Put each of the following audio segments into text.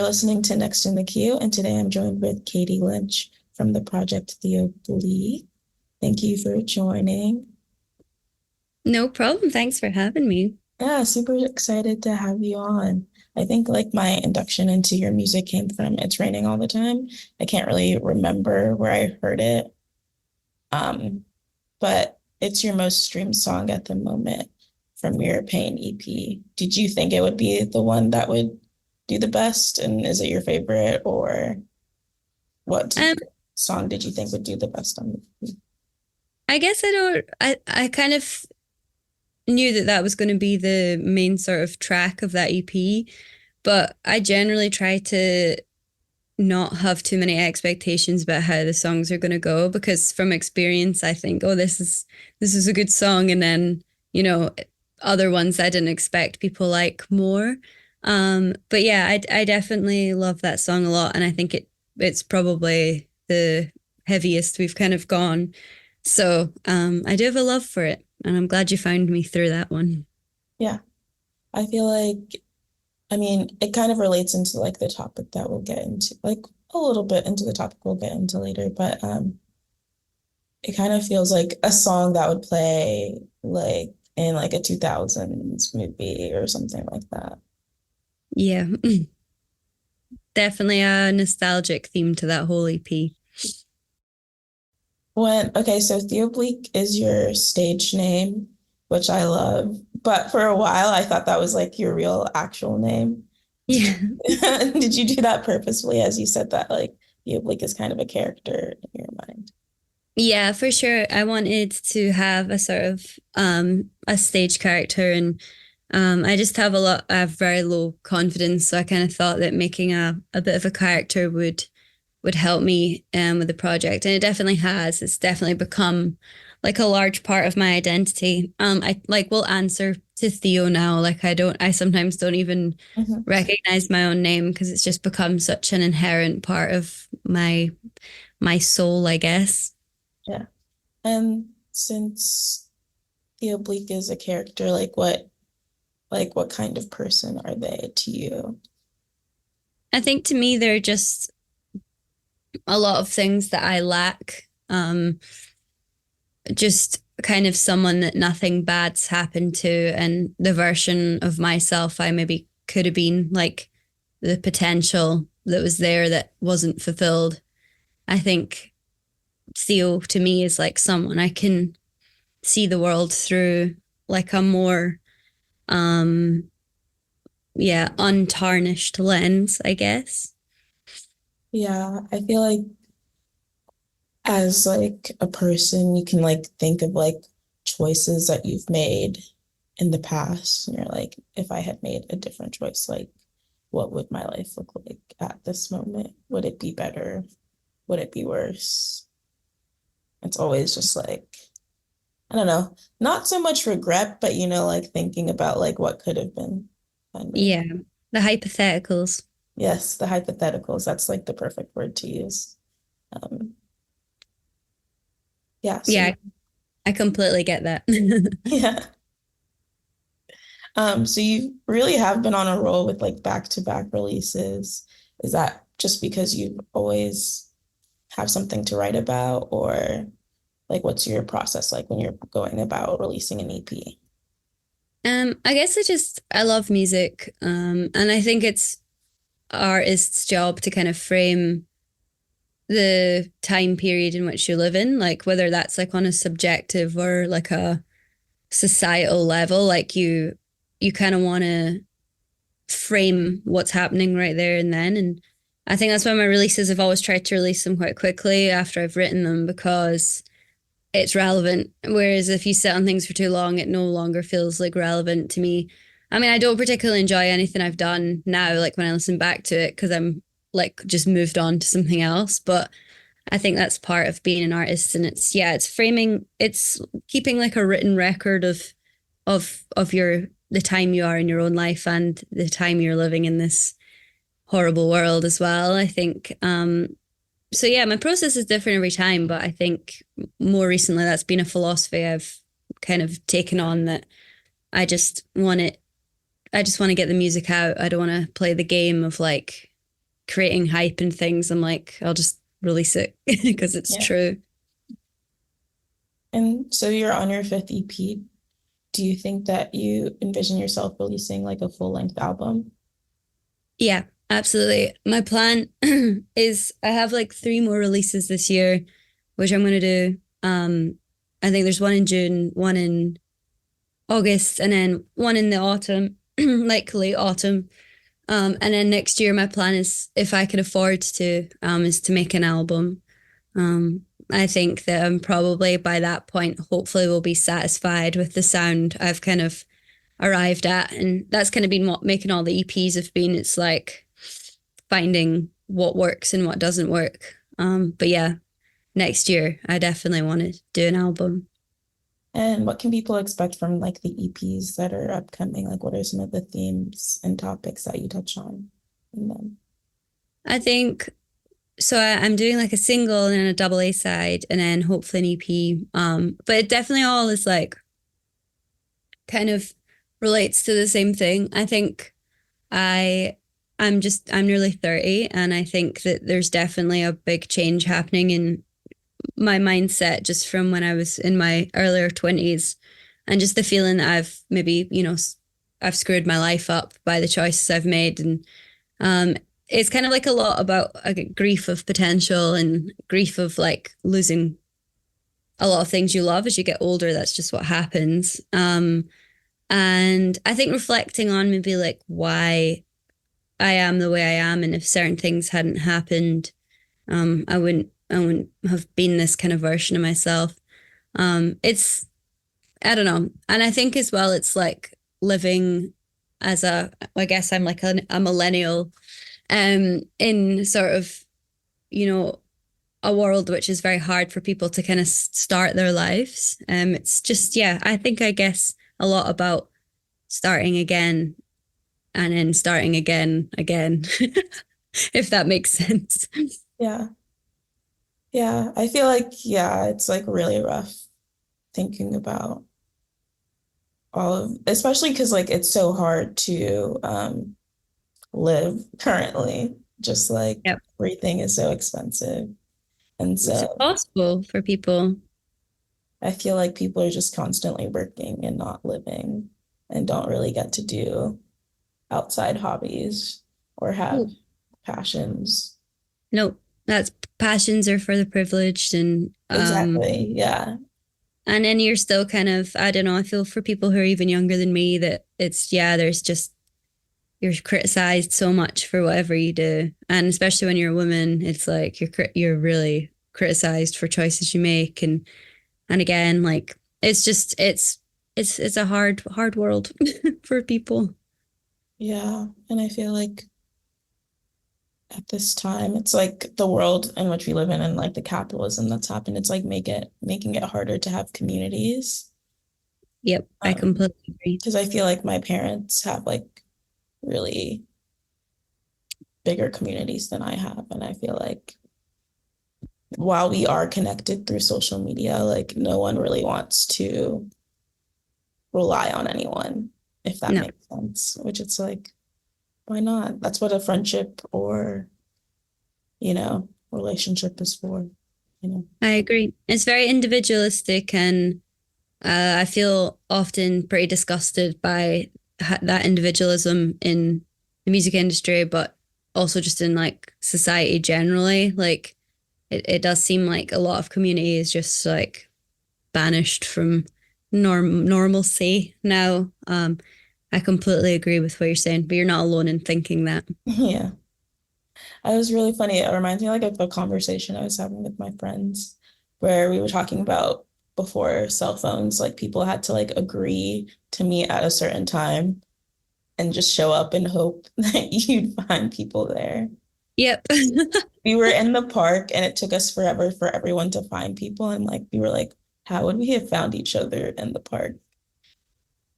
listening to Next in the Queue, and today I'm joined with Katie Lynch from the project Theo Bleak. Thank you for joining. No problem. Thanks for having me. Yeah, super excited to have you on. I think like my induction into your music came from It's Raining All the Time. I can't really remember where I heard it, um, but it's your most streamed song at the moment from your Pain EP. Did you think it would be the one that would do the best? And is it your favorite, or what Um, song did you think would do the best on the? I guess I don't. I kind of knew that that was going to be the main sort of track of that EP, but I generally try to not have too many expectations about how the songs are going to go because from experience, I think, oh, this is a good song, and then you know other ones I didn't expect people like more. But yeah, I definitely love that song a lot, and I think it's probably the heaviest we've kind of gone. So I do have a love for it, and I'm glad you found me through that one. Yeah, I feel like, I mean, it kind of relates into like the topic that we'll get into, like a little bit into the topic we'll get into later, but it kind of feels like a song that would play like in like a 2000s movie or something like that. Yeah, definitely a nostalgic theme to that whole EP. Okay, so Theo Bleak is your stage name, which I love, but for a while I thought that was like your real actual name. Did Yeah. you did you do that purposefully as you said that like Theo Bleak is kind of a character in your mind? Yeah, for sure. I wanted to have a sort of a stage character, and I have very low confidence, so I kind of thought that making a bit of a character would help me with the project. And it definitely has. It's definitely become like a large part of my identity. I like will answer to Theo now. Like I sometimes don't even Mhm. recognize my own name because it's just become such an inherent part of my soul, I guess. Yeah. And since Theo Bleak is a character, like what kind of person are they to you? I think to me, they're just a lot of things that I lack. Just kind of someone that nothing bad's happened to, and the version of myself I maybe could have been, like the potential that was there that wasn't fulfilled. I think Theo to me is like someone I can see the world through like a more, um, yeah, untarnished lens, I guess. Yeah, I feel like as like a person, you can like think of like choices that you've made in the past. And you're like, if I had made a different choice, like what would my life look like at this moment? Would it be better? Would it be worse? It's always just like, I don't know, not so much regret, but like thinking about like what could have been kind of. Yeah, the hypotheticals. Yes, the hypotheticals. That's like the perfect word to use. Um, yeah, so Yeah, I completely get that. yeah. So you really have been on a roll with like back-to-back releases. Is that just because you always have something to write about, or like what's your process like when you're going about releasing an EP? I guess I love music, and I think it's artist's job to kind of frame the time period in which you live in, like whether that's like on a subjective or like a societal level, like you kind of want to frame what's happening right there and then. And I think that's why my releases have always tried to release them quite quickly after I've written them because it's relevant. Whereas if you sit on things for too long, it no longer feels like relevant to me. I mean, I don't particularly enjoy anything I've done now, like when I listen back to it, because I'm like just moved on to something else. But I think that's part of being an artist. And it's framing, it's keeping like a written record of the time you are in your own life and the time you're living in this horrible world as well. I think so yeah, my process is different every time, but I think more recently that's been a philosophy I've kind of taken on that I just want to get the music out. I don't want to play the game of like creating hype and things, I'm like, I'll just release it because it's Yeah. true. And so you're on your fifth EP. Do you think that you envision yourself releasing like a full-length album? Yeah, absolutely. My plan is I have like three more releases this year, which I'm going to do. I think there's one in June, one in August, and then one in the autumn, like late autumn. And then next year, my plan is, if I can afford to, is to make an album. I think that I'm probably by that point, hopefully, will be satisfied with the sound I've kind of arrived at, and that's kind of been what making all the EPs have been. It's like finding what works and what doesn't work. But yeah, next year, I definitely want to do an album. And what can people expect from like the EPs that are upcoming? Like, what are some of the themes and topics that you touch on in them? I think so. I'm doing like a single and a double A side, and then hopefully an EP. But it definitely all is like kind of relates to the same thing. I think I I'm nearly 30, and I think that there's definitely a big change happening in my mindset just from when I was in my earlier 20s, and just the feeling that I've maybe, I've screwed my life up by the choices I've made. And um it's kind of like a lot about grief of potential and grief of like losing a lot of things you love as you get older. That's just what happens. And I think reflecting on maybe like why I am the way I am, and if certain things hadn't happened, I wouldn't have been this kind of version of myself. It's I don't know, and I think as well, it's like living as I guess I'm like a millennial, in sort of you know a world which is very hard for people to kind of start their lives. It's just yeah, I think I guess a lot about starting again and then starting again, if that makes sense. Yeah. Yeah. I feel like, yeah, it's like really rough thinking about all of, especially because like it's so hard to live currently. Just like Yep. everything is so expensive. And It's so impossible for people. I feel like people are just constantly working and not living and don't really get to do outside hobbies or have Oh, passions. no, that's passions are for the privileged. Exactly. Yeah. And then you're still kind of, I don't know, I feel for people who are even younger than me that it's, yeah, there's just, you're criticized so much for whatever you do. And especially when you're a woman, it's like you're really criticized for choices you make. And again, like, it's just, it's a hard world for people. Yeah. And I feel like at this time, it's like the world in which we live in and like the capitalism that's happened, it's like making it harder to have communities. Yep, I Um, completely agree. because I feel like my parents have like really bigger communities than I have. And I feel like while we are connected through social media, like no one really wants to rely on anyone, if that No, makes sense. Which it's like, why not? That's what a friendship or, relationship is for, you know. I agree. It's very individualistic, and I feel often pretty disgusted by that individualism in the music industry, but also just in like society generally. Like it does seem like a lot of community is just like banished from normalcy now. I completely agree with what you're saying, but you're not alone in thinking that. Yeah. It was really funny. It reminds me like of a conversation I was having with my friends where we were talking about before cell phones, like people had to like agree to meet at a certain time and just show up and hope that you'd find people there. Yep. We were in the park and it took us forever for everyone to find people. And like we were like, how would we have found each other in the park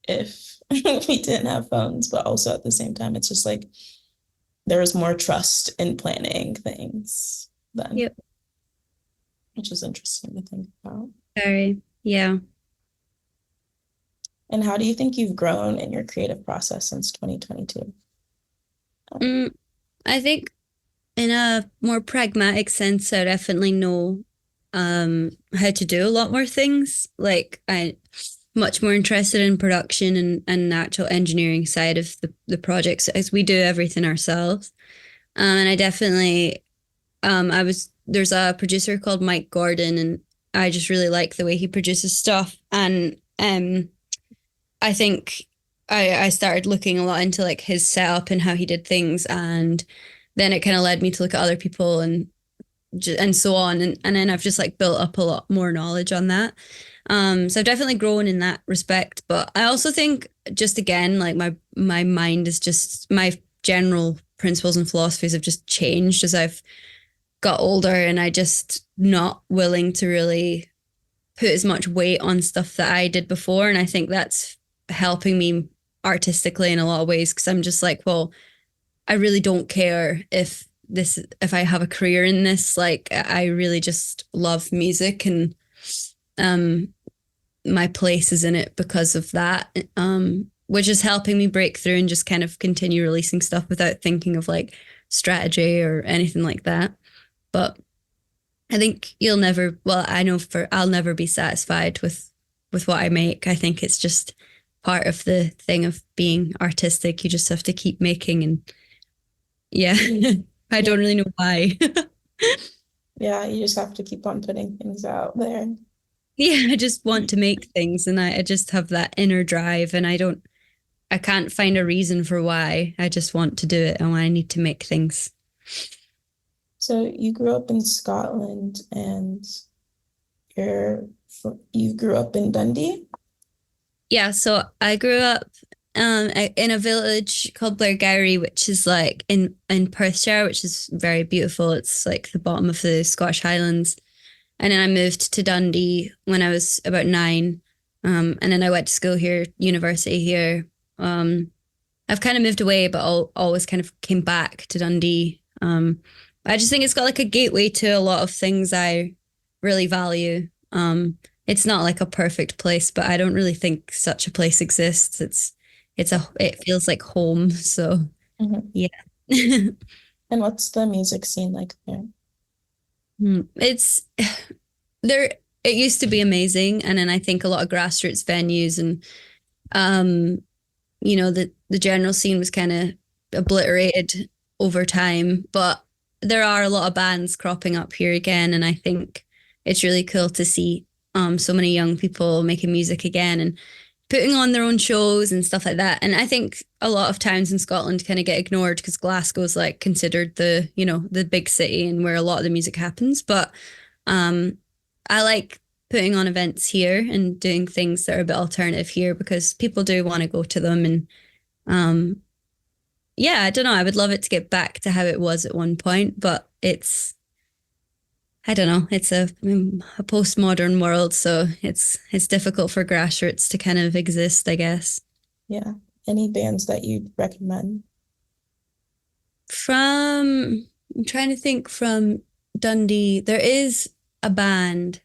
if we didn't have phones? But also at the same time, it's just like there was more trust in planning things then, Yep. which is interesting to think about. Very. Yeah. And how do you think you've grown in your creative process since 2022? Mm, I think. in a more pragmatic sense, I definitely know how to do a lot more things. Like I much more interested in production and the actual engineering side of the projects as we do everything ourselves. And I definitely I was there's a producer called Mike Gordon and I just really like the way he produces stuff. And I think I started looking a lot into like his setup and how he did things, and then it kind of led me to look at other people and so on, and then I've just like built up a lot more knowledge on that. So I've definitely grown in that respect, but I also think just again like my mind is just my general principles and philosophies have just changed as I've got older, and I just not willing to really put as much weight on stuff that I did before. And I think that's helping me artistically in a lot of ways because I'm just like, well, I really don't care if I have a career in this. Like I really just love music and um my place is in it because of that. Which is helping me break through and just kind of continue releasing stuff without thinking of like strategy or anything like that. But I think you'll never, well, I know for I'll never be satisfied with what I make. I think it's just part of the thing of being artistic. You just have to keep making and yeah. I Yeah. don't really know why. Yeah, you just have to keep on putting things out there. Yeah, I just want to make things and I just have that inner drive and I can't find a reason for why. I just want to do it and I need to make things. So you grew up in Scotland and you're you grew up in Dundee? Yeah, so I grew up in a village called Blairgowrie, which is like in Perthshire, which is very beautiful. It's like the bottom of the Scottish Highlands. And then I moved to Dundee when I was about 9. And then I went to school here, university here. I've kind of moved away, but always kind of came back to Dundee. I just think it's got like a gateway to a lot of things I really value. It's not like a perfect place, but I don't really think such a place exists. It feels like home. So Mhm. yeah. And what's the music scene like there? It's there it used to be amazing, and then I think a lot of grassroots venues and um the general scene was kind of obliterated over time, but there are a lot of bands cropping up here again, and I think it's really cool to see so many young people making music again and putting on their own shows and stuff like that. And I think a lot of towns in Scotland kind of get ignored because Glasgow's like considered the big city and where a lot of the music happens. But um, I like putting on events here and doing things that are a bit alternative here because people do want to go to them. And um, yeah, I don't know. I would love it to get back to how it was at one point, but I don't know. It's a postmodern world, so it's difficult for grassroots to kind of exist, I guess. Yeah. Any bands that you'd recommend? I'm trying to think from Dundee. There is a band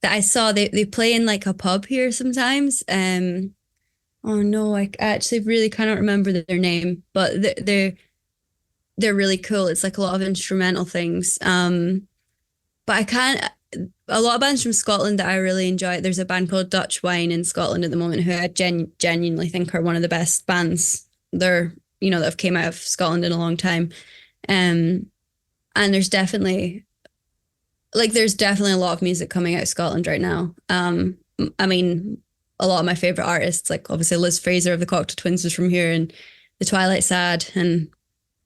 that I saw. They play in like a pub here sometimes. Oh no, I actually really cannot remember their name, but they're really cool. It's like a lot of instrumental things. But I can't. A lot of bands from Scotland that I really enjoy. There's a band called Dutch Wine in Scotland at the moment who I genuinely think are one of the best bands that have came out of Scotland in a long time. Um, and there's definitely a lot of music coming out of Scotland right now. I mean, a lot of my favorite artists, like obviously Liz Fraser of the Cocteau Twins, was from here, and the Twilight Sad and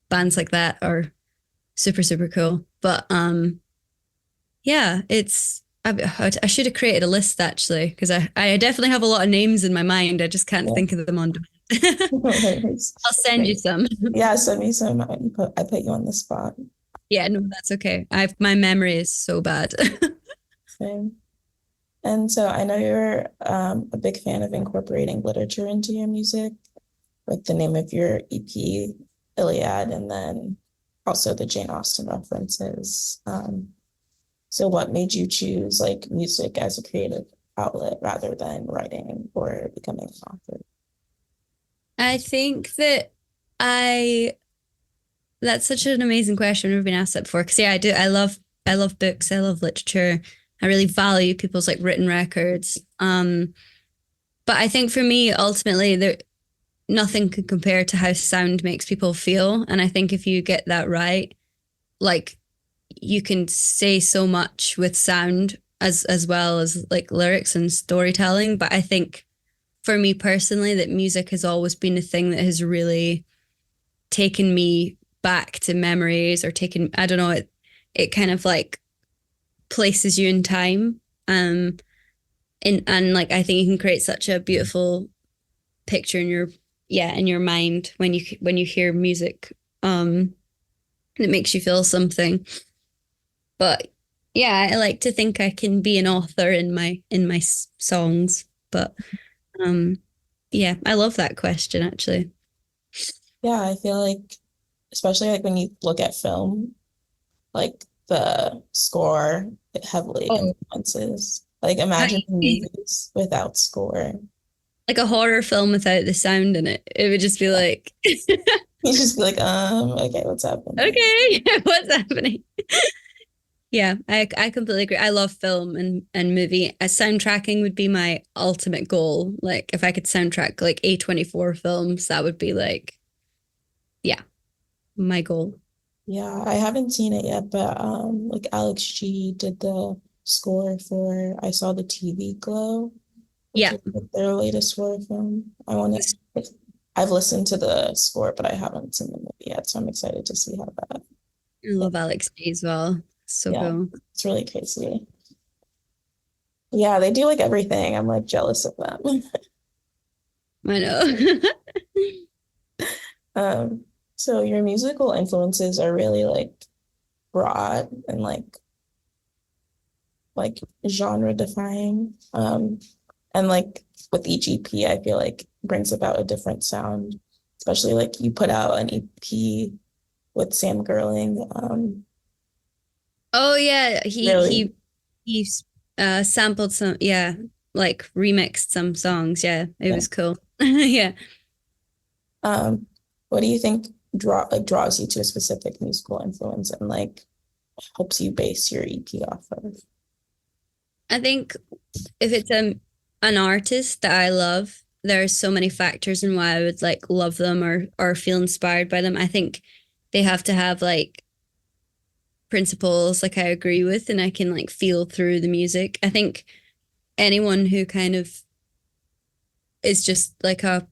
bands like that are super super cool. But yeah, I should have created a list actually because I definitely have a lot of names in my mind. I just can't Yeah. think of them on demand. I'll send you Great. some. Yeah, send me some. I put you on the spot. Yeah, no, that's okay. My memory is so bad. Same. And so I know you're a big fan of incorporating literature into your music, like the name of your EP, Iliad, and then also the Jane Austen references. So what made you choose like music as a creative outlet rather than writing or becoming an author? I think that I That's such an amazing question. I've never been asked that before. Because yeah, I do. I love books. I love literature. I really value people's like written records. But I think for me, ultimately, there nothing can compare to how sound makes people feel. And I think if you get that right, like you can say so much with sound as well as like lyrics and storytelling. But I think for me personally, that music has always been a thing that has really taken me back to memories or taken, I don't know, it kind of like places you in time. And like I think you can create such a beautiful picture in your yeah, in your mind when you hear music. It makes you feel something. But yeah, I like to think I can be an author in my songs. But um yeah, I love that question actually. Yeah, I feel like, especially like when you look at film, like the score, it heavily Oh, influences. Like how imagine you movies without score. like a horror film without the sound in it. It would just be like, You just be like, okay, what's happening? okay, what's happening? Yeah, I completely agree. I love film and movie. Soundtracking would be my ultimate goal. Like if I could soundtrack like A24 films, that would be like, yeah, my goal. Yeah, I haven't seen it yet, but like Alex G did the score for I Saw the TV Glow, which Yeah, is like their latest horror film. I want to. I've listened to the score, but I haven't seen the movie yet, so I'm excited to see how that. I love Alex G as well. So Yeah, cool. it's really crazy. Yeah, they do like everything. I'm like jealous of them. I know. Um, so your musical influences are really like broad and like genre defying. And like with each EP, I feel like brings about a different sound. Especially like you put out an EP with Sam Gerling. Oh yeah, Really, he sampled some yeah, like remixed some songs. Yeah, it yeah. was cool. Yeah. Um, what do you think draws you to a specific musical influence and like helps you base your EP off of? I think if it's an artist that I love, there are so many factors in why I would like love them or feel inspired by them. I think they have to have like principles like I agree with and I can like feel through the music. I think anyone who kind of is just like a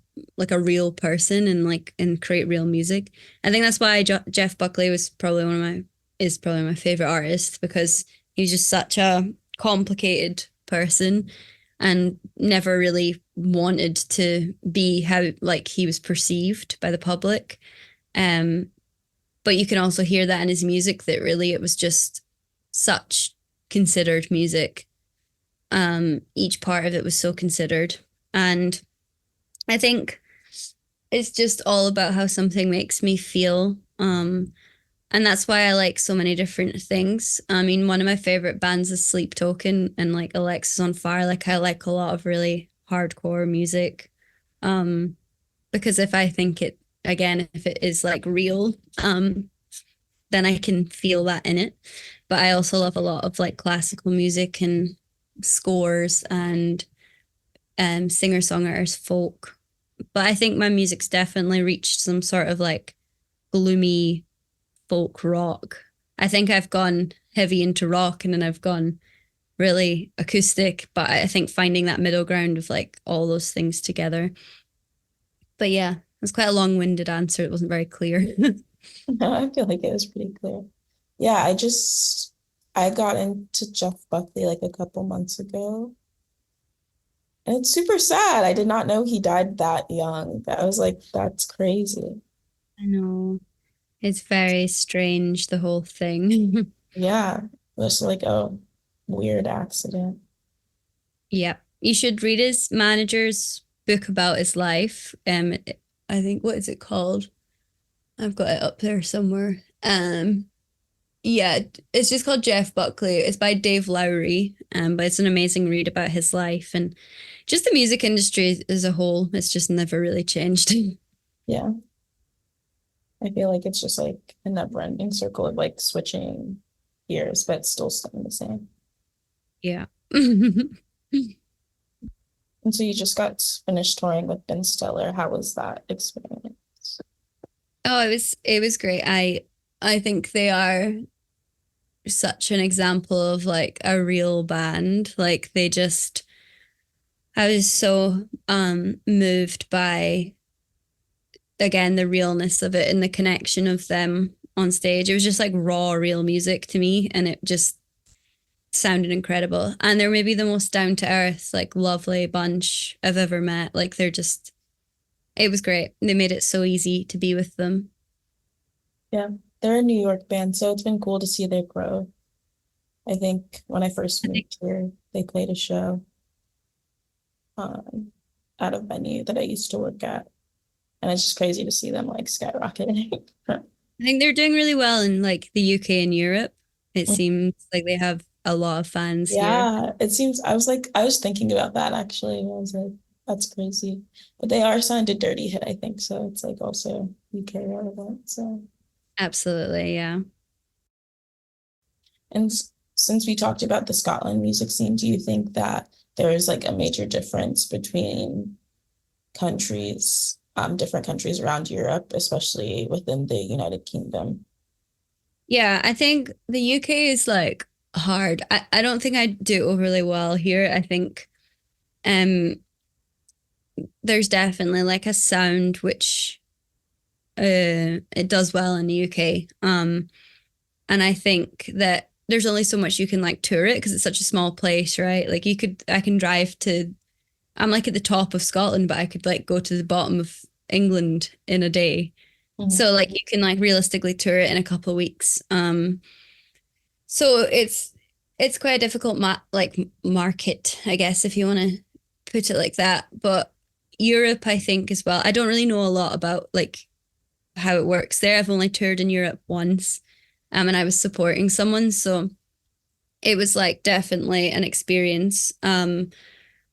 real person and like and create real music. I think that's why Jeff Buckley was probably one of my is probably my favorite artist because he's just such a complicated person and never really wanted to be how like he was perceived by the public. Um, but you can also hear that in his music that really it was just such considered music. Each part of it was so considered. And I think it's just all about how something makes me feel. And that's why I like so many different things. I mean, one of my favorite bands is Sleep Token and like Alexis on Fire. Like I like a lot of really hardcore music. Um, because if I think it again, if it is like real, then I can feel that in it. But I also love a lot of like classical music and scores and singer-songwriters, folk. But I think my music's definitely reached some sort of like gloomy folk rock. I think I've gone heavy into rock and then I've gone really acoustic, but I think finding that middle ground of like all those things together. But yeah, it's quite a long-winded answer. It wasn't very clear. No, I feel like it was pretty clear. Yeah, I got into Jeff Buckley like a couple months ago. And it's super sad. I did not know he died that young. I was like, that's crazy. I know. It's very strange, the whole thing. Yeah, it was like a weird accident. Yeah. You should read his manager's book about his life. I think what is it called? I've got it up there somewhere. Yeah, it's just called Jeff Buckley. It's by Dave Lowry. But it's an amazing read about his life and just the music industry as a whole. It's just never really changed. Yeah. I feel like it's just like a never-ending circle of like switching gears, but still staying the same. Yeah. And so you just got finished touring with Ben Stiller. How was that experience? Oh, it was great. I think they are such an example of like a real band. Like they just I was so moved by again the realness of it and the connection of them on stage. It was just like raw real music to me and it just sounded incredible. And they're maybe the most down to earth, like lovely bunch I've ever met. Like they're just it was great. They made it so easy to be with them. Yeah, they're a New York band, so it's been cool to see their growth. I think when I first I think moved here, they played a show um, at a venue that I used to work at. And it's just crazy to see them like skyrocketing. I think they're doing really well in like the UK and Europe. It seems like they have a lot of fans here. Yeah, it seems I was thinking about that actually. I was like, that's crazy. But they are signed to Dirty Hit, I think. So it's like also UK relevant. So Absolutely, yeah. and since we talked about the Scotland music scene, do you think that there is like a major difference between countries, different countries around Europe, especially within the United Kingdom? Yeah, I think the UK is like hard. I don't think I do overly well here. I think um there's definitely like a sound which it does well in the UK. And I think that there's only so much you can like tour it because it's such a small place, right? Like I can drive to I'm like at the top of Scotland, but I could like go to the bottom of England in a day. Mhm. So like you can like realistically tour it in a couple of weeks. So it's quite a difficult like market, I guess, if you want to put it like that. But Europe, I think as well. I don't really know a lot about like how it works there. I've only toured in Europe once, and I was supporting someone, so it was like definitely an experience.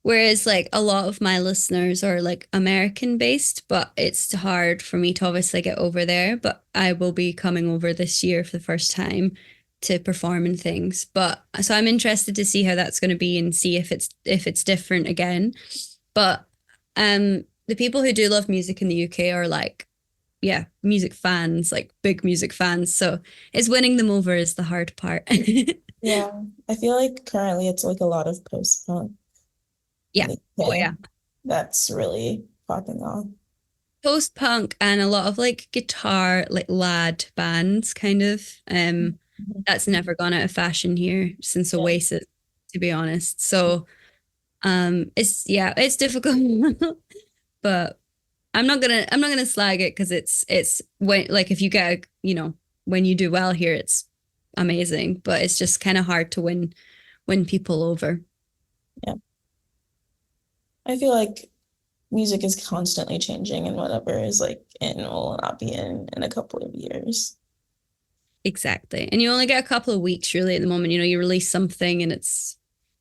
Whereas like a lot of my listeners are like American based, but it's hard for me to obviously get over there. But I will be coming over this year for the first time to perform and things. But so I'm interested to see how that's going to be and see if it's different again. But the people who do love music in the UK are like yeah, music fans, like big music fans. So it's winning them over is the hard part. Yeah, I feel like currently it's like a lot of post-punk in Yeah. the Oh UK yeah. that's really popping off. Post punk and a lot of like guitar, like lad bands kind of. Mhm. That's never gone out of fashion here since Yeah. Oasis, to be honest. So it's yeah, it's difficult. But I'm not gonna slag it because it's when like if you get you know, when you do well here, it's amazing. But it's just kind of hard to win people over. Yeah. I feel like music is constantly changing and whatever is like in will not be in a couple of years. Exactly. And you only get a couple of weeks really at the moment. You know, you release something and it's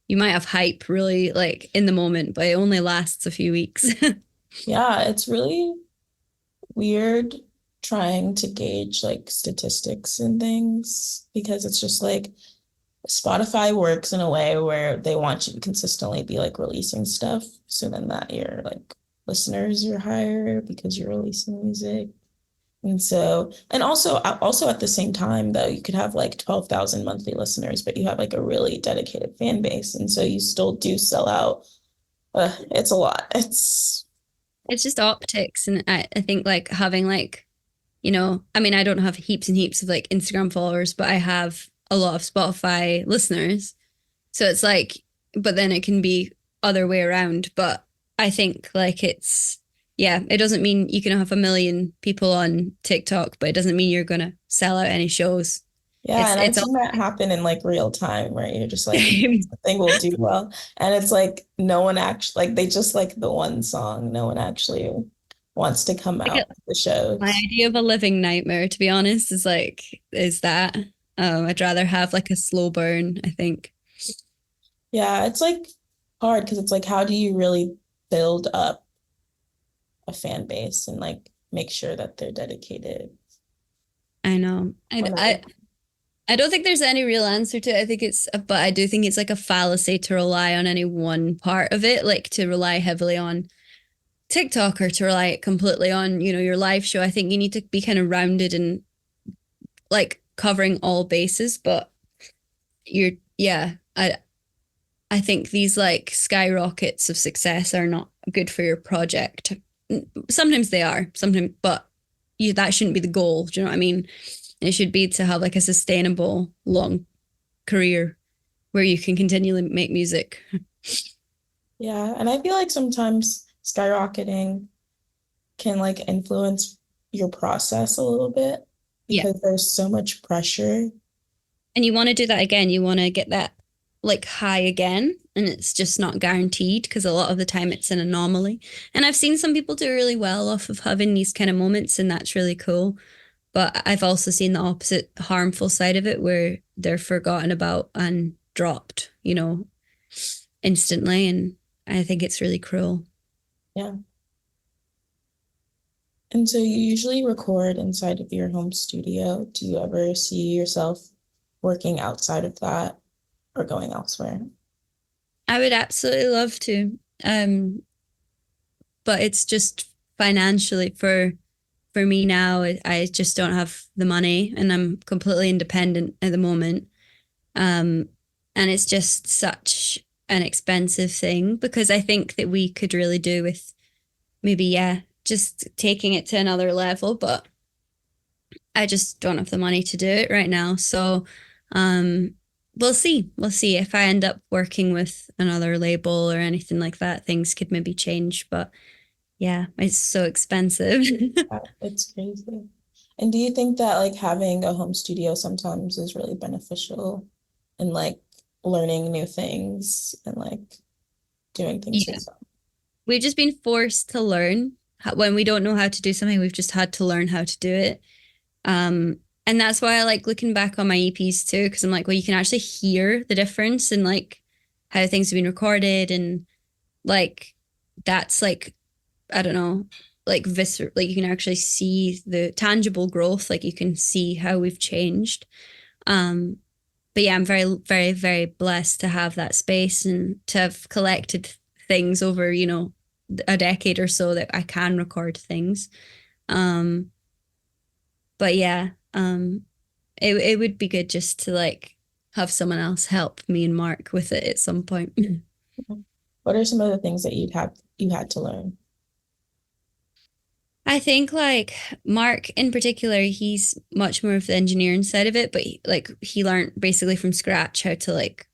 you might have hype really like in the moment, but it only lasts a few weeks. Yeah, it's really weird trying to gauge like statistics and things because it's just like Spotify works in a way where they want you to consistently be like releasing stuff. So then that your like listeners are higher because you're releasing music. And so, and also at the same time though, you could have like 12,000 monthly listeners, but you have like a really dedicated fan base. And so you still do sell out. It's a lot. It's It's just optics. And I think like having like, you know, I mean, I don't have heaps and heaps of like Instagram followers, but I have a lot of Spotify listeners. So it's like, but then it can be other way around. But I think like yeah, it doesn't mean you can have a million people on TikTok, but it doesn't mean you're gonna sell out any shows. Yeah, and I've It's all seen that happen in like real time where you're just like, something will do well. And it's like no one actually like they just like the one song. No one actually wants to come like out to the my shows. idea of a living nightmare, to be honest, is like is that. I'd rather have like a slow burn, I think. Yeah, it's like hard because it's like how do you really build up a fan base and like make sure that they're dedicated? I know. when I I don't think there's any real answer to it. I think but I do think it's like a fallacy to rely on any one part of it, like to rely heavily on TikTok or to rely completely on, your live show. I think you need to be kind of rounded and like covering all bases, but yeah, I think these like skyrockets of success are not good for your project. Sometimes they are, sometimes, but that shouldn't be the goal. Do you know what I mean? It should be to have like a sustainable long career where you can continually make music. yeah, and I feel like sometimes skyrocketing can like influence your process a little bit Yeah. because there's so much pressure. And you want to do that again. You want to get that like high again. And it's just not guaranteed because a lot of the time it's an anomaly. And I've seen some people do really well off of having these kind of moments, and that's really cool. But I've also seen the opposite harmful side of it where they're forgotten about and dropped, instantly. And I think it's really cruel. Yeah. And so you usually record inside of your home studio. Do you ever see yourself working outside of that or going elsewhere? I would absolutely love to. But it's just financially for me now, I just don't have the money and I'm completely independent at the moment. Um, and it's just such an expensive thing because I think that we could really do with maybe, yeah, just taking it to another level, but I just don't have the money to do it right now. So, um, we'll see. We'll see if I end up working with another label or anything like that, things could maybe change, but yeah, it's so expensive. It's crazy. And do you think that like having a home studio sometimes is really beneficial in like learning new things and like doing things Yeah. yourself? We've just been forced to learn. When we don't know how to do something, we've just had to learn how to do it. And that's why I like looking back on my EPs too, because I'm like, well, you can actually hear the difference in like how things have been recorded and like that's like, I don't know, like like you can actually see the tangible growth, like you can see how we've changed. Um, but yeah, I'm very, very, very blessed to have that space and to have collected things over, a decade or so that I can record things. Um, but yeah, it would be good just to like have someone else help me and Mark with it at some point. What are some of the things that you had to learn? I think like Mark in particular, he's much more of the engineering side of it, but he learned basically from scratch how to like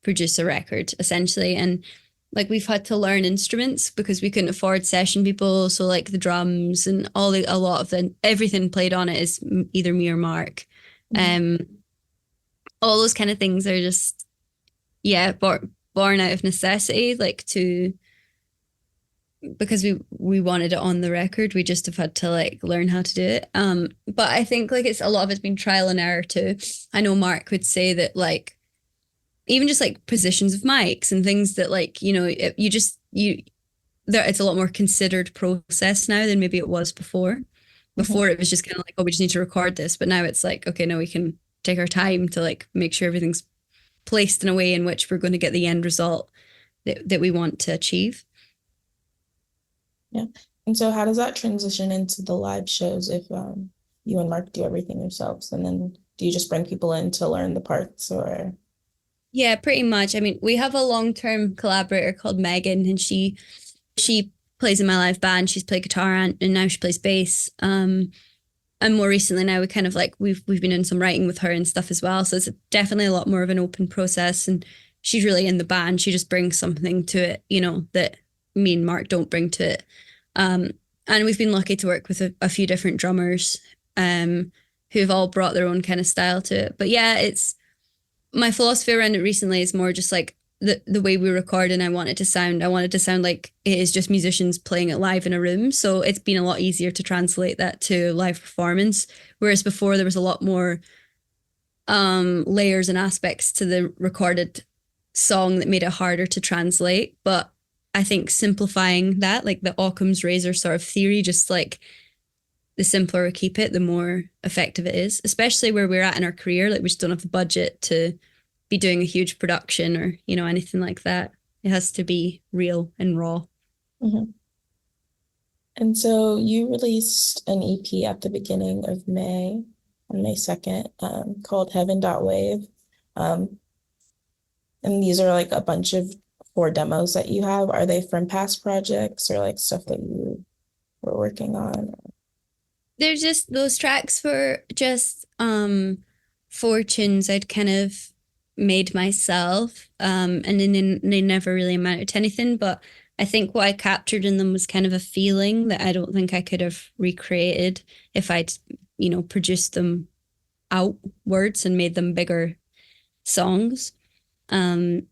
produce a record essentially. And like we've had to learn instruments because we couldn't afford session people. So like the drums and a lot of everything played on it is either me or Mark. Mhm. Um, all those kind of things are just, yeah, born out of necessity, like to because we wanted it on the record, we just have had to like learn how to do it. But I think like it's a lot of it's been trial and error too. I know Mark would say that like even just like positions of mics and things that like you just you there it's a lot more considered process now than maybe it was before. Mhm. Before it was just kind of like, oh, we just need to record this, but now it's like, okay, no, we can take our time to like make sure everything's placed in a way in which we're going to get the end result that we want to achieve. Yeah. And so how does that transition into the live shows if you and Mark do everything yourselves? And then do you just bring people in to learn the parts or Yeah, pretty much. I mean, we have a long-term collaborator called Megan, and she plays in my live band. She's played guitar and now she plays bass. And more recently now we kind of like we've been doing some writing with her and stuff as well. So it's definitely a lot more of an open process. And she's really in the band. She just brings something to it, that me and Mark don't bring to it. Um, and we've been lucky to work with a few different drummers, who've all brought their own kind of style to it. But yeah, it's my philosophy around it recently is more just like the way we record and I wanted to sound like it is just musicians playing it live in a room. So it's been a lot easier to translate that to live performance. Whereas before there was a lot more layers and aspects to the recorded song that made it harder to translate. But I think simplifying that, like the Occam's razor sort of theory, just like the simpler we keep it, the more effective it is, especially where we're at in our career. Like we just don't have the budget to be doing a huge production or, anything like that. It has to be real and raw. Mhm. And so you released an EP at the beginning of May, on May 2nd, called Heaven.Wave. Um, and these are like a bunch of 4 demos that you have. Are they from past projects or like stuff that you were working on? There's just those tracks were just fortunes I'd kind of made myself. And then they never really amounted to anything. But I think what I captured in them was kind of a feeling that I don't think I could have recreated if I'd, produced them outwards and made them bigger songs. Um,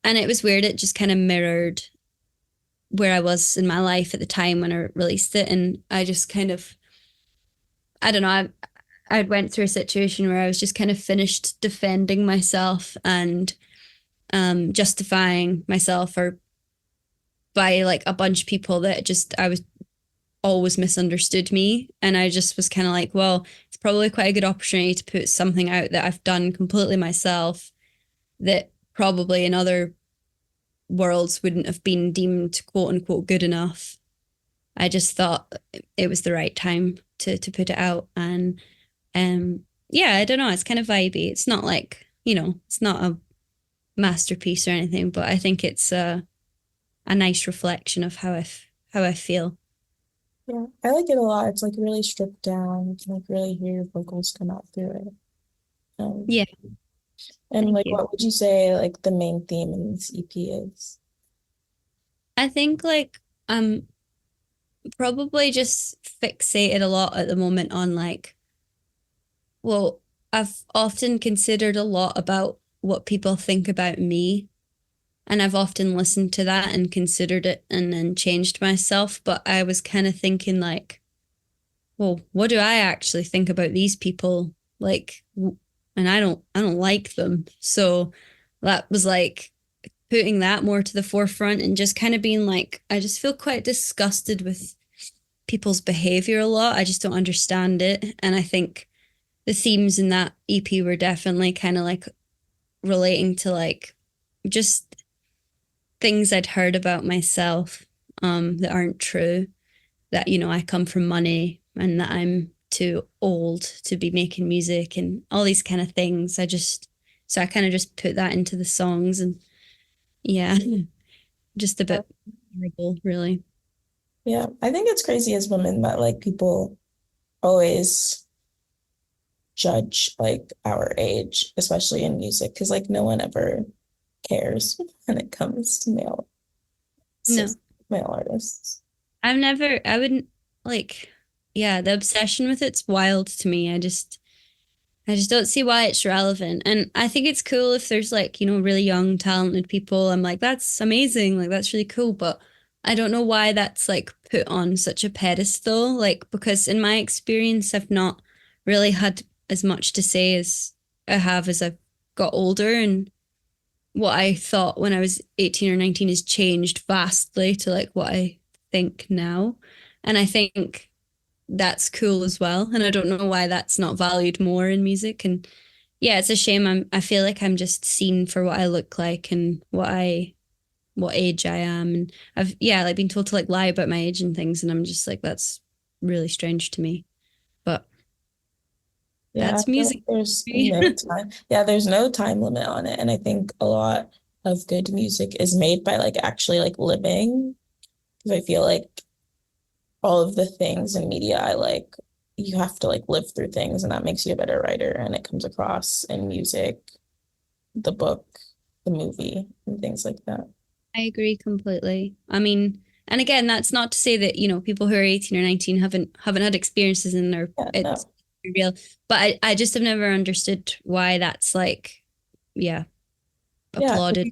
and it was weird. It just kind of mirrored where I was in my life at the time when I released it. And I just kind of, I don't know, I went through a situation where I was just kind of finished defending myself and justifying myself or by like a bunch of people that just I was always misunderstood me. And I just was kind of like, well, it's probably quite a good opportunity to put something out that I've done completely myself that probably in other worlds wouldn't have been deemed quote unquote good enough. I just thought it was the right time to put it out. And yeah, I don't know, it's kind of vibey. It's not like, it's not a masterpiece or anything, but I think it's a nice reflection of how I feel. Yeah, I like it a lot. It's like really stripped down. You can like really hear your vocals come out through it. Um, Yeah, and thank like, you. what would you say like the main theme in this EP is? I think like I'm probably just fixated a lot at the moment on like, well, I've often considered a lot about what people think about me. And I've often listened to that and considered it and then changed myself. But I was kind of thinking like, well, what do I actually think about these people? Like, and I don't like them. So that was like putting that more to the forefront and just kind of being like, I just feel quite disgusted with people's behavior a lot. I just don't understand it. And I think the themes in that EP were definitely kind of like relating to like just things I'd heard about myself that aren't true. That, I come from money and that I'm too old to be making music and all these kind of things. So I kind of just put that into the songs and yeah, just a Yeah, bit horrible, really. yeah. I think it's crazy as women that like people always judge like our age, especially in music, because like no one ever cares when it comes to No, male artists. I wouldn't like, yeah, the obsession with it's wild to me. I just don't see why it's relevant. And I think it's cool if there's like, really young, talented people. I'm like, that's amazing. Like, that's really cool. But I don't know why that's like put on such a pedestal. Like, because in my experience, I've not really had as much to say as I have as I've got older. And what I thought when I was 18 or 19 has changed vastly to like what I think now. And I think that's cool as well. And I don't know why that's not valued more in music. And yeah, it's a shame. I feel like I'm just seen for what I look like and what age I am. And I've like been told to like lie about my age and things. And I'm just like, that's really strange to me. But Yeah, I that's feel like music. there's no time. Yeah, there's no time limit on it. And I think a lot of good music is made by like actually like living. Because I feel like all of the things in media I like, you have to like live through things and that makes you a better writer. And it comes across in music, the book, the movie, and things like that. I agree completely. I mean, and again, that's not to say that, people who are 18 or 19 haven't had experiences and Yeah, it's no. real. But I just have never understood why that's like, yeah, Yeah, applauded.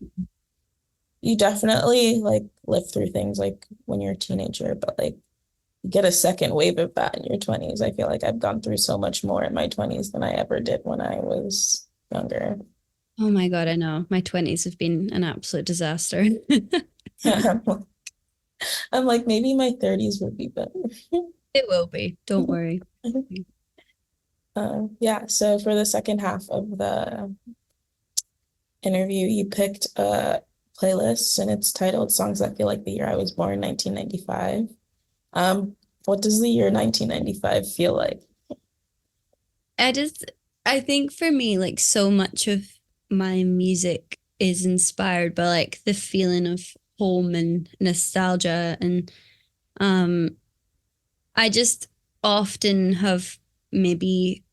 you definitely like live through things like when you're a teenager, but like you get a second wave of that in your 20s. I feel like I've gone through so much more in my 20s than I ever did when I was younger. Oh my God, I know. My 20s have been an absolute disaster. I'm like, maybe my 30s would be better. It will be. Don't worry. Yeah, so for the second half of the interview, you picked a playlist and it's titled Songs That Feel Like the Year I Was Born, 1995. Um, what does the year 1995 feel like? I just, I think for me, like so much of my music is inspired by like the feeling of home and nostalgia. And um, I just often have maybe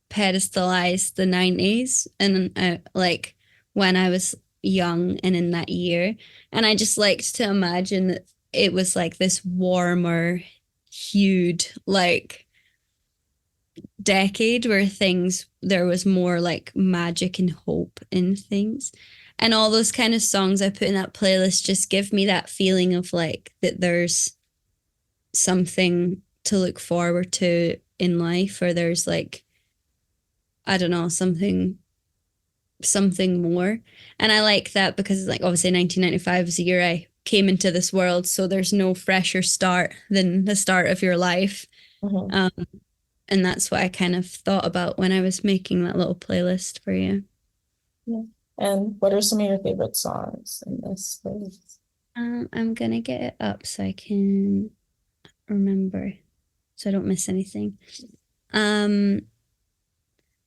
pedestalized the 90s and like when I was young and in that year. And I just liked to imagine that it was like this warmer, hued, like decade where there was more like magic and hope in things. And all those kind of songs I put in that playlist just give me that feeling of like that there's something to look forward to in life, or there's like, I don't know, something more. And I like that because like obviously 1995 is the year I came into this world, so there's no fresher start than the start of your life. Mhm. Um, and that's what I kind of thought about when I was making that little playlist for you. Yeah. And what are some of your favorite songs in this playlist? I'm gonna get it up so I can remember, so I don't miss anything. Um,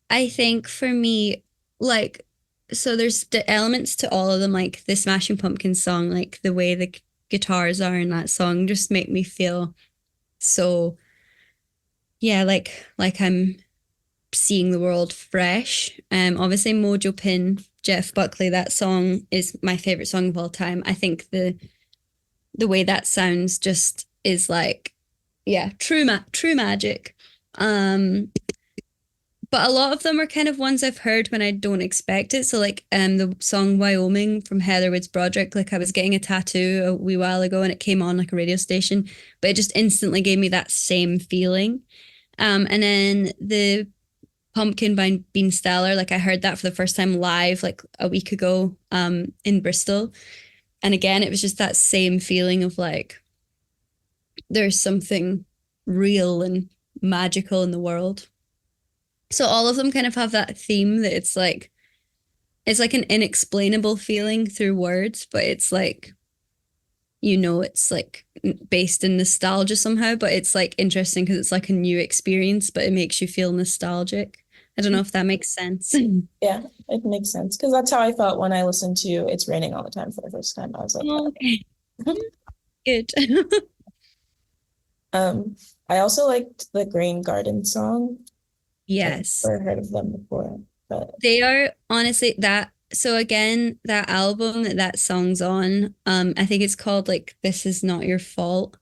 I think for me, like, so there's the elements to all of them, like the Smashing Pumpkins song, like the way the guitars are in that song just make me feel so, yeah, like I'm seeing the world fresh. Obviously Mojo Pin, Jeff Buckley, that song is my favorite song of all time. I think the way that sounds just is like, yeah, true magic. Um, but a lot of them are kind of ones I've heard when I don't expect it. So like the song Wyoming from Heatherwood's Broderick, like I was getting a tattoo a wee while ago and it came on like a radio station, but it just instantly gave me that same feeling. And then the Pumpkin by Bean Stellar, like I heard that for the first time live like a week ago in Bristol. And again, it was just that same feeling of like there's something real and magical in the world. So all of them kind of have that theme that it's like an inexplainable feeling through words, but it's like it's like based in nostalgia somehow, but it's like interesting because it's like a new experience, but it makes you feel nostalgic. I don't know if that makes sense. Yeah, it makes sense because that's how I felt when I listened to It's Raining All the Time for the first time. I was like, Okay, oh. good. Um, I also liked the Green Garden song. I've Yes. never heard of them before, but They are honestly that. So again, that album that song's on, I think it's called like "This Is Not Your Fault."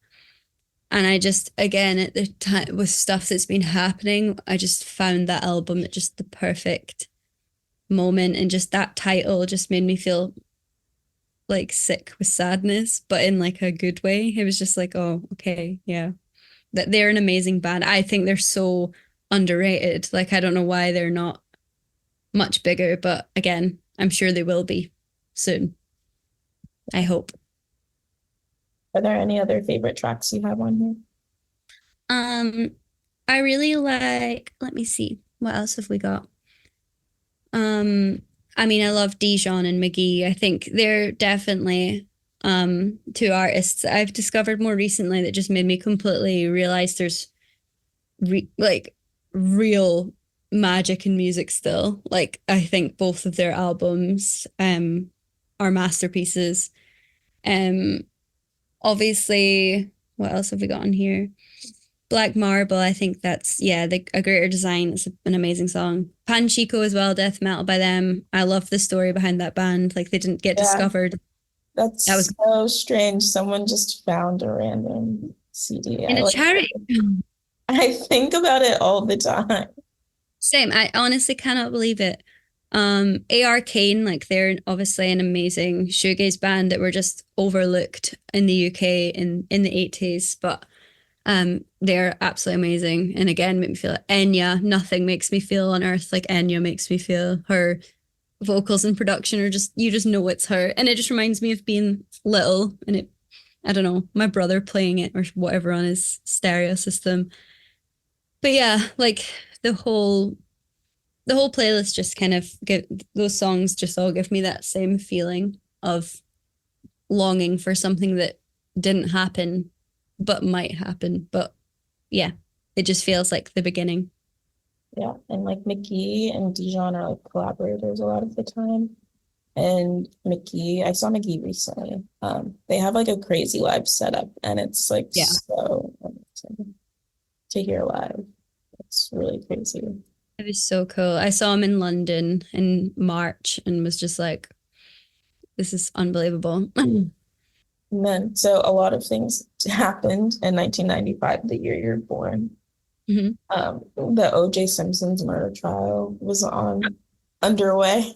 And I just, again, at the time with stuff that's been happening, I just found that album at just the perfect moment, and just that title just made me feel like sick with sadness, but in like a good way. It was just like, oh, okay, yeah, that they're an amazing band. I think they're so underrated. Like I don't know why they're not much bigger, but again, I'm sure they will be soon. I hope. are there any other favorite tracks you have on here? Um, I really like, let me see, what else have we got? Um, I mean, I love Dijon and McGee. I think they're definitely two artists I've discovered more recently that just made me completely realize there's like real magic in music still. Like I think both of their albums are masterpieces. Um Obviously, what else have we got on here? Black Marble, I think that's yeah, A Greater Design. It's an amazing song. Panchico as well, death metal by them. I love the story behind that band. Like they didn't get Yeah, discovered. That that's was so strange. Someone just found a random CD. in I a like, charity. I think about it all the time. Same. I honestly cannot believe it. AR Kane, like they're obviously an amazing shoegaze band that were just overlooked in the UK in the 80s, but they're absolutely amazing. And again, make me feel like Enya, nothing makes me feel on earth like Enya makes me feel. Her vocals and production are just you just know it's her. And it just reminds me of being little and it I don't know, my brother playing it or whatever on his stereo system. But yeah, like the whole the whole playlist just kind of give those songs just all give me that same feeling of longing for something that didn't happen but might happen. But yeah, it just feels like the beginning. Yeah, and like McGee and Dijon are like collaborators a lot of the time. And McGee, I saw McGee recently. They have like a crazy live setup, and it's like Yeah. so amazing to hear live. It's really crazy. It was so cool. I saw him in London in March and was just like, this is unbelievable. And then, so a lot of things happened in 1995, the year you're born. Mhm. The O.J. Simpson's murder trial was on underway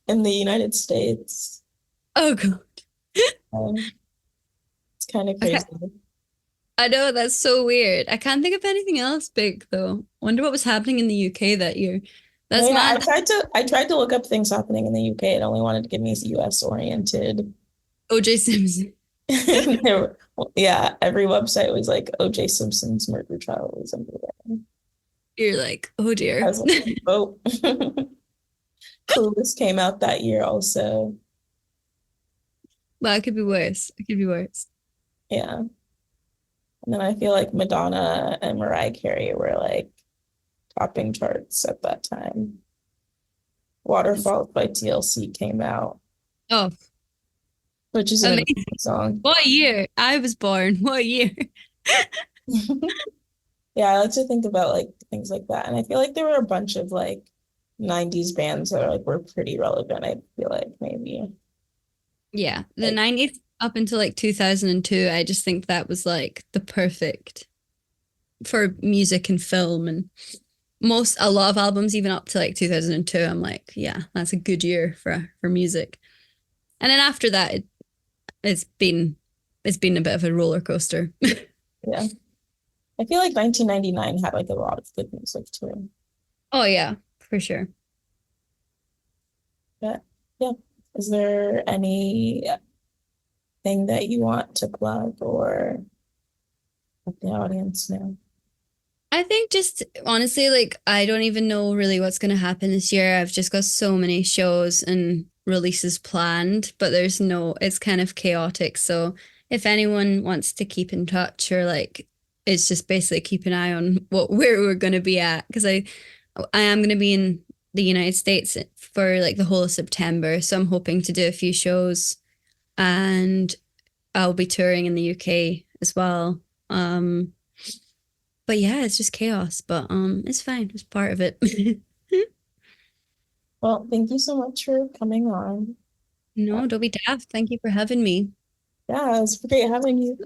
in the United States. Oh god. Um, it's kind of Okay. crazy. I know that's so weird. I can't think of anything else big though. Wonder what was happening in the UK that year. No, That's yeah, mad. I tried to look up things happening in the UK. It only wanted to give me US oriented. OJ Simpson. Yeah, every website was like O.J. Simpson's murder trial was underway. You're like, oh I dear. was like, oh. Clueless came out that year also. Well, it could be worse. It could be worse. Yeah. And then I feel like Madonna and Mariah Carey were like topping charts at that time. Waterfalls by TLC came out, Oh, which is an amazing. amazing song. What year? I was born. What year? Yeah, I like to think about like things like that. And I feel like there were a bunch of like 90s bands that are like were pretty relevant. I feel like maybe Yeah, the like 90s up until like 2002, I just think that was like the perfect for music and film and a lot of albums even up to like 2002. I'm like, yeah, that's a good year for music. And then after that it's been it's been a bit of a roller coaster. yeah. I feel like 1999 had like a lot of good music too. Oh yeah, for sure. But yeah, is there anything that you want to plug or let the audience know? I think just honestly, like I don't even know really what's going to happen this year. I've just got so many shows and releases planned, but it's kind of chaotic. So if anyone wants to keep in touch or like, it's just basically keep an eye on where we're going to be at because I am going to be in the United States for like the whole of September. So I'm hoping to do a few shows and I'll be touring in the UK as well. But yeah, it's just chaos, but it's fine. It's part of it. Well, thank you so much for coming on. Uh, No, don't be daft. Thank you for having me. yeah, it was great having you.